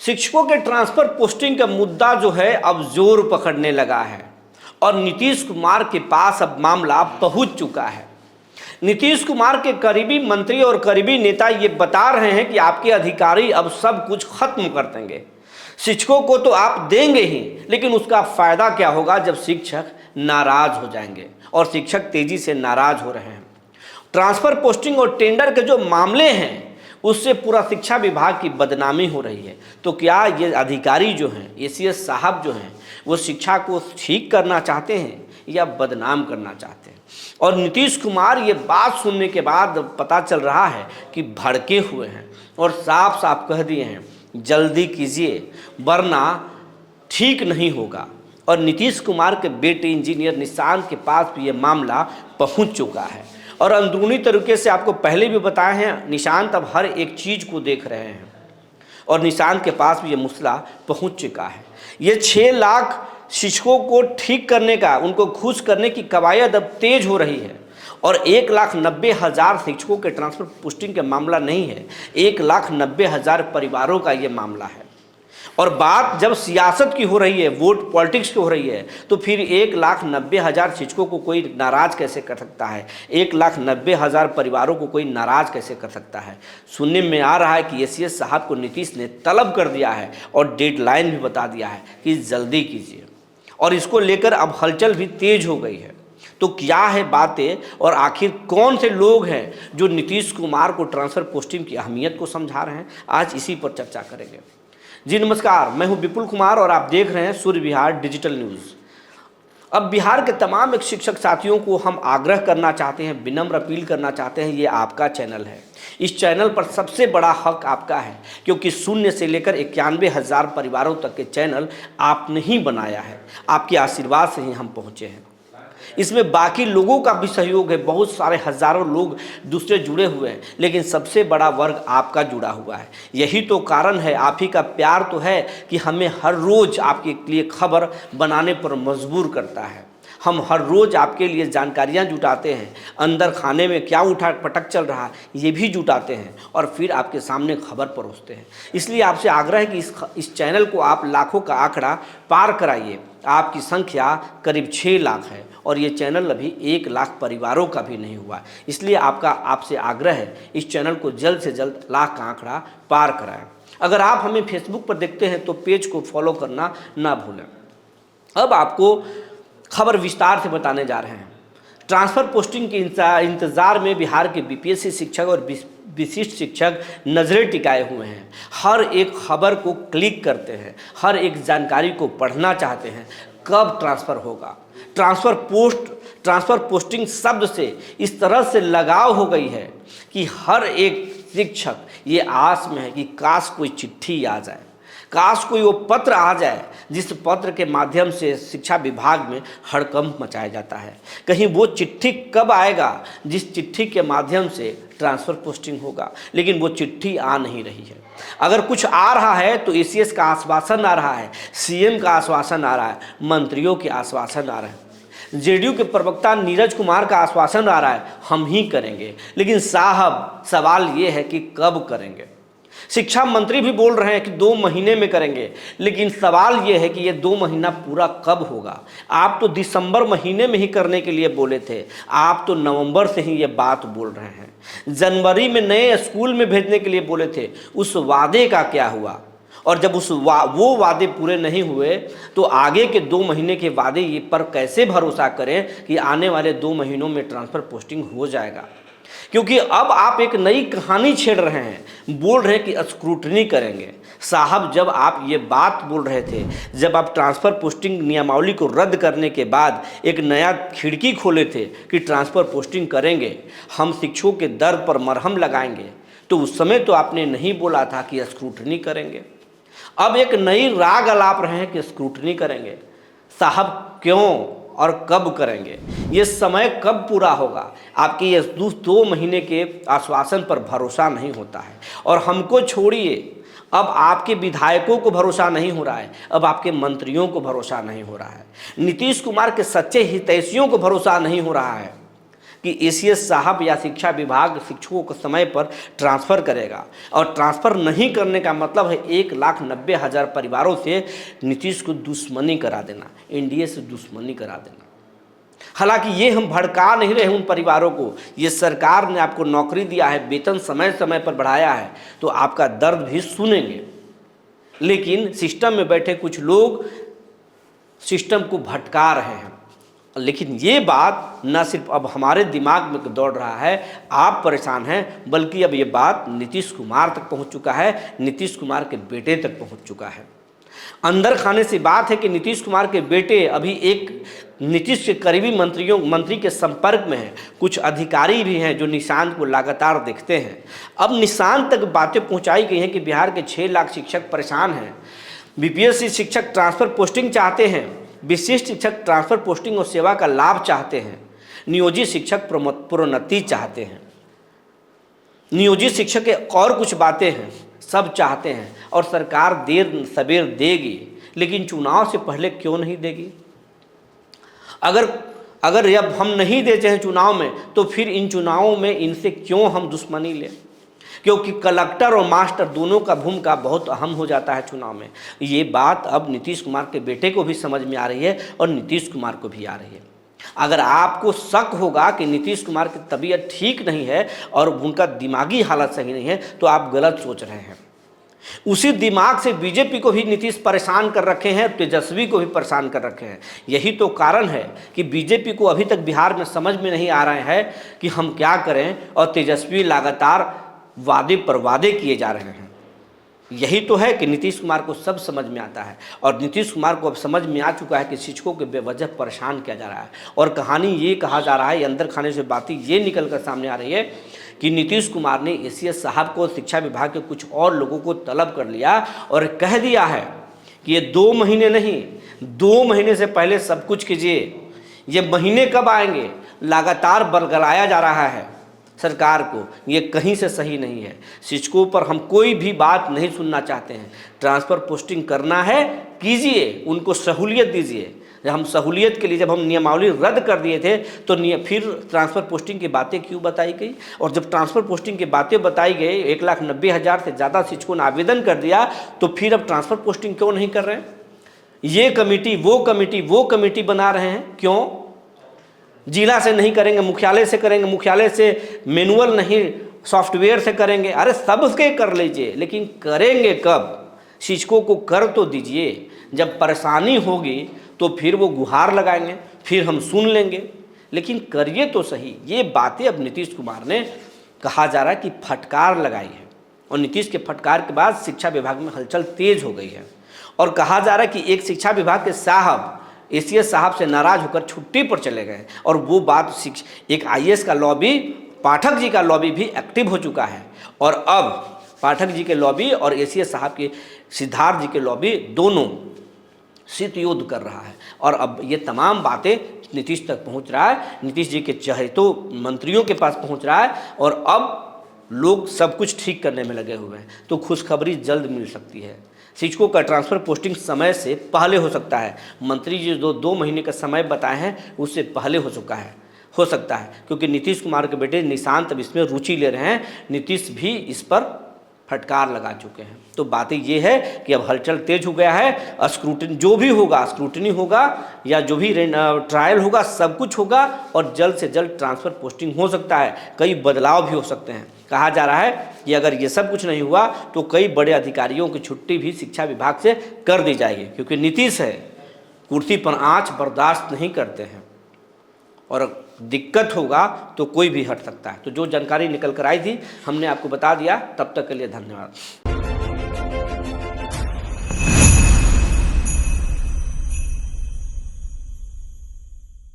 शिक्षकों के transfer posting का मुद्दा जो है अब जोर पकड़ने लगा है और नीतीश कुमार के पास अब मामला पहुंच चुका है। नीतीश कुमार के करीबी मंत्री और करीबी नेता ये बता रहे हैं कि आपके अधिकारी अब सब कुछ खत्म कर देंगे। शिक्षकों को तो आप देंगे ही, लेकिन उसका फायदा क्या होगा जब शिक्षक नाराज हो जाएंगे, और शिक्षक तेजी से नाराज हो रहे हैं। ट्रांसफर पोस्टिंग और टेंडर के जो मामले हैं उससे पूरा शिक्षा विभाग की बदनामी हो रही है। तो क्या ये अधिकारी जो हैं, एसीएस साहब जो हैं, वो शिक्षा को ठीक करना चाहते हैं या बदनाम करना चाहते हैं? और नीतीश कुमार ये बात सुनने के बाद पता चल रहा है कि भड़के हुए हैं और साफ साफ कह दिए हैं जल्दी कीजिए वरना ठीक नहीं होगा। और नीतीश कुमार के बेटे इंजीनियर निशांत के पास भी ये मामला पहुंच चुका है। और अंदरूनी तरीके से आपको पहले भी बताए हैं, निशांत अब हर एक चीज़ को देख रहे हैं और निशांत के पास भी ये मसला पहुंच चुका है। ये 6 लाख शिक्षकों को ठीक करने का, उनको खुश करने की कवायद अब तेज हो रही है। और 1,90,000 शिक्षकों के ट्रांसफर पोस्टिंग का मामला नहीं है, 1,90,000 परिवारों का ये मामला है। और बात जब सियासत की हो रही है, वोट पॉलिटिक्स की हो रही है, तो फिर 1,90,000 शिक्षकों को कोई नाराज कैसे कर सकता है? 1,90,000 परिवारों को कोई नाराज कैसे कर सकता है? सुनने में आ रहा है कि एसीएस साहब को नीतीश ने तलब कर दिया है और डेडलाइन भी बता दिया है कि जल्दी कीजिए, और इसको लेकर अब हलचल भी तेज हो गई है। तो क्या है बातें, और आखिर कौन से लोग हैं जो नीतीश कुमार को ट्रांसफर पोस्टिंग की अहमियत को समझा रहे हैं? आज इसी पर चर्चा करेंगे। जी नमस्कार, मैं हूं विपुल कुमार और आप देख रहे हैं सूर्य विहार डिजिटल न्यूज़। अब बिहार के तमाम एक शिक्षक साथियों को हम आग्रह करना चाहते हैं, विनम्र अपील करना चाहते हैं, ये आपका चैनल है। इस चैनल पर सबसे बड़ा हक आपका है, क्योंकि 0 से लेकर 91,000 परिवारों तक के चैनल आपने ही बनाया है। आपके आशीर्वाद से ही हम पहुँचे हैं। इसमें बाकी लोगों का भी सहयोग है, बहुत सारे हज़ारों लोग दूसरे जुड़े हुए हैं, लेकिन सबसे बड़ा वर्ग आपका जुड़ा हुआ है। यही तो कारण है, आप ही का प्यार तो है कि हमें हर रोज़ आपके लिए खबर बनाने पर मजबूर करता है। हम हर रोज़ आपके लिए जानकारियाँ जुटाते हैं, अंदर खाने में क्या उठा पटक चल रहा है ये भी जुटाते हैं, और फिर आपके सामने खबर परोसते हैं। इसलिए आपसे आग्रह है कि इस चैनल को आप लाखों का आंकड़ा पार कराइए। आपकी संख्या करीब 6 लाख है और ये चैनल अभी 1 लाख परिवारों का भी नहीं हुआ। इसलिए आपसे आग्रह है, इस चैनल को जल्द से जल्द लाख का आंकड़ा पार कराएं। अगर आप हमें फेसबुक पर देखते हैं तो पेज को फॉलो करना ना भूलें। अब आपको खबर विस्तार से बताने जा रहे हैं। ट्रांसफ़र पोस्टिंग के इंतज़ार में बिहार के बीपीएससी शिक्षक और विशिष्ट शिक्षक नज़रें टिकाए हुए हैं। हर एक खबर को क्लिक करते हैं, हर एक जानकारी को पढ़ना चाहते हैं। कब ट्रांसफ़र होगा? ट्रांसफ़र पोस्टिंग शब्द से इस तरह से लगाव हो गई है कि हर एक शिक्षक ये आस में है कि काश कोई चिट्ठी आ जाए, काश कोई वो पत्र आ जाए जिस पत्र के माध्यम से शिक्षा विभाग में हड़कंप मचाया जाता है। कहीं वो चिट्ठी कब आएगा जिस चिट्ठी के माध्यम से ट्रांसफ़र पोस्टिंग होगा? लेकिन वो चिट्ठी आ नहीं रही है। अगर कुछ आ रहा है तो एसीएस का आश्वासन आ रहा है, सीएम का आश्वासन आ रहा है, मंत्रियों के आश्वासन आ रहे हैं, जेडीयू के प्रवक्ता नीरज कुमार का आश्वासन आ रहा है हम ही करेंगे। लेकिन साहब सवाल ये है कि कब करेंगे? शिक्षा मंत्री भी बोल रहे हैं कि 2 महीने में करेंगे, लेकिन सवाल ये है कि ये 2 महीना पूरा कब होगा? आप तो दिसंबर महीने में ही करने के लिए बोले थे, आप तो नवंबर से ही ये बात बोल रहे हैं। जनवरी में नए स्कूल में भेजने के लिए बोले थे, उस वादे का क्या हुआ? और जब वो वादे पूरे नहीं हुए तो आगे के 2 महीने के वादे ये पर कैसे भरोसा करें कि आने वाले 2 महीनों में ट्रांसफ़र पोस्टिंग हो जाएगा? क्योंकि अब आप एक नई कहानी छेड़ रहे हैं, बोल रहे हैं कि स्क्रूटनी करेंगे। साहब जब आप ये बात बोल रहे थे, जब आप ट्रांसफ़र पोस्टिंग नियमावली को रद्द करने के बाद एक नया खिड़की खोले थे कि ट्रांसफ़र पोस्टिंग करेंगे, हम शिक्षकों के दर्द पर मरहम लगाएंगे, तो उस समय तो आपने नहीं बोला था कि स्क्रूटनी करेंगे। अब एक नई राग अलाप रहे हैं कि स्क्रूटनी करेंगे। साहब क्यों और कब करेंगे? ये समय कब पूरा होगा? आपके ये 2 महीने के आश्वासन पर भरोसा नहीं होता है। और हमको छोड़िए, अब आपके विधायकों को भरोसा नहीं हो रहा है, अब आपके मंत्रियों को भरोसा नहीं हो रहा है, नीतीश कुमार के सच्चे हितैषियों को भरोसा नहीं हो रहा है। कि एसीएस साहब या शिक्षा विभाग शिक्षकों को समय पर ट्रांसफ़र करेगा, और ट्रांसफ़र नहीं करने का मतलब है 1,90,000 परिवारों से नीतीश को दुश्मनी करा देना, एनडीए से दुश्मनी करा देना। हालांकि ये हम भड़का नहीं रहे उन परिवारों को, ये सरकार ने आपको नौकरी दिया है, वेतन समय समय पर बढ़ाया है, तो आपका दर्द भी सुनेंगे। लेकिन सिस्टम में बैठे कुछ लोग सिस्टम को भटका रहे हैं। लेकिन ये बात न सिर्फ अब हमारे दिमाग में दौड़ रहा है, आप परेशान हैं, बल्कि अब ये बात नीतीश कुमार तक पहुंच चुका है, नीतीश कुमार के बेटे तक पहुंच चुका है। अंदर खाने से बात है कि नीतीश कुमार के बेटे अभी एक नीतीश के करीबी मंत्री के संपर्क में हैं। कुछ अधिकारी भी हैं जो निशांत को लगातार देखते हैं। अब निशांत तक बातें पहुंचाई गई हैं कि बिहार के 6 लाख शिक्षक परेशान हैं, बीपीएससी शिक्षक ट्रांसफ़र पोस्टिंग चाहते हैं, विशिष्ट शिक्षक ट्रांसफ़र पोस्टिंग और सेवा का लाभ चाहते हैं, नियोजित शिक्षक प्रोन्नति चाहते हैं, नियोजित शिक्षक के और कुछ बातें हैं, सब चाहते हैं। और सरकार देर सवेर देगी, लेकिन चुनाव से पहले क्यों नहीं देगी? अगर जब हम नहीं देते हैं चुनाव में, तो फिर इन चुनावों में इनसे क्यों हम दुश्मनी लें? क्योंकि कलेक्टर और मास्टर दोनों का भूमिका बहुत अहम हो जाता है चुनाव में। ये बात अब नीतीश कुमार के बेटे को भी समझ में आ रही है और नीतीश कुमार को भी आ रही है। अगर आपको शक होगा कि नीतीश कुमार की तबीयत ठीक नहीं है और उनका दिमागी हालत सही नहीं है, तो आप गलत सोच रहे हैं। उसी दिमाग से बीजेपी को भी नीतीश परेशान कर रखे हैं, तेजस्वी को भी परेशान कर रखे हैं। यही तो कारण है कि बीजेपी को अभी तक बिहार में समझ में नहीं आ रहा है कि हम क्या करें, और तेजस्वी लगातार वादे पर वादे किए जा रहे हैं। यही तो है कि नीतीश कुमार को सब समझ में आता है, और नीतीश कुमार को अब समझ में आ चुका है कि शिक्षकों के बेवजह परेशान किया जा रहा है। और कहानी ये कहा जा रहा है, अंदर खाने से बातें ये निकल कर सामने आ रही है कि नीतीश कुमार ने एसीएस साहब को, शिक्षा विभाग के कुछ और लोगों को तलब कर लिया और कह दिया है कि ये 2 महीने नहीं, 2 महीने से पहले सब कुछ कीजिए। ये महीने कब आएंगे? लगातार बरगलाया जा रहा है सरकार को, ये कहीं से सही नहीं है। शिक्षकों पर हम कोई भी बात नहीं सुनना चाहते हैं। ट्रांसफ़र पोस्टिंग करना है, कीजिए, उनको सहूलियत दीजिए। हम सहूलियत के लिए जब हम नियमावली रद्द कर दिए थे, तो फिर ट्रांसफ़र पोस्टिंग की बातें क्यों बताई गई? और जब ट्रांसफ़र पोस्टिंग की बातें बताई गई, 1,90,000 से ज़्यादा शिक्षकों ने आवेदन कर दिया, तो फिर अब ट्रांसफ़र पोस्टिंग क्यों नहीं कर रहे हैं? ये कमेटी वो कमेटी बना रहे हैं, क्यों? जिला से नहीं करेंगे, मुख्यालय से करेंगे, मुख्यालय से मैनुअल नहीं सॉफ्टवेयर से करेंगे। अरे सबके कर लीजिए, लेकिन करेंगे कब? शिक्षकों को कर तो दीजिए। जब परेशानी होगी तो फिर वो गुहार लगाएंगे, फिर हम सुन लेंगे, लेकिन करिए तो सही। ये बातें अब नीतीश कुमार ने, कहा जा रहा है कि फटकार लगाई है, और नीतीश के फटकार के बाद शिक्षा विभाग में हलचल तेज हो गई है। और कहा जा रहा है कि एक शिक्षा विभाग के साहब एसीएस साहब से नाराज होकर छुट्टी पर चले गए, और वो बात एक आईएएस का लॉबी, पाठक जी का लॉबी भी एक्टिव हो चुका है। और अब पाठक जी के लॉबी और एसीएस साहब के, सिद्धार्थ जी के लॉबी, दोनों शीत युद्ध कर रहा है। और अब ये तमाम बातें नीतीश तक पहुंच रहा है, नीतीश जी के चहेतों मंत्रियों के पास पहुंच रहा है, और अब लोग सब कुछ ठीक करने में लगे हुए हैं। तो खुशखबरी जल्द मिल सकती है। शिक्षकों का ट्रांसफ़र पोस्टिंग समय से पहले हो सकता है। मंत्री जी जो 2 महीने का समय बताए हैं, उससे पहले हो सकता है, क्योंकि नीतीश कुमार के बेटे निशांत अब इसमें रुचि ले रहे हैं। नीतीश भी इस पर फटकार लगा चुके हैं। तो बातें ये है कि अब हलचल तेज हो गया है। स्क्रूटनी जो भी होगा, स्क्रूटनी होगा या जो भी ट्रायल होगा, सब कुछ होगा, और जल्द से जल्द ट्रांसफ़र पोस्टिंग हो सकता है। कई बदलाव भी हो सकते हैं। कहा जा रहा है कि अगर ये सब कुछ नहीं हुआ तो कई बड़े अधिकारियों की छुट्टी भी शिक्षा विभाग से कर दी जाएगी, क्योंकि नीतीश है, कुर्सी पर आँच बर्दाश्त नहीं करते हैं, और दिक्कत होगा तो कोई भी हट सकता है। तो जो जानकारी निकल कर आई थी हमने आपको बता दिया। तब तक के लिए धन्यवाद।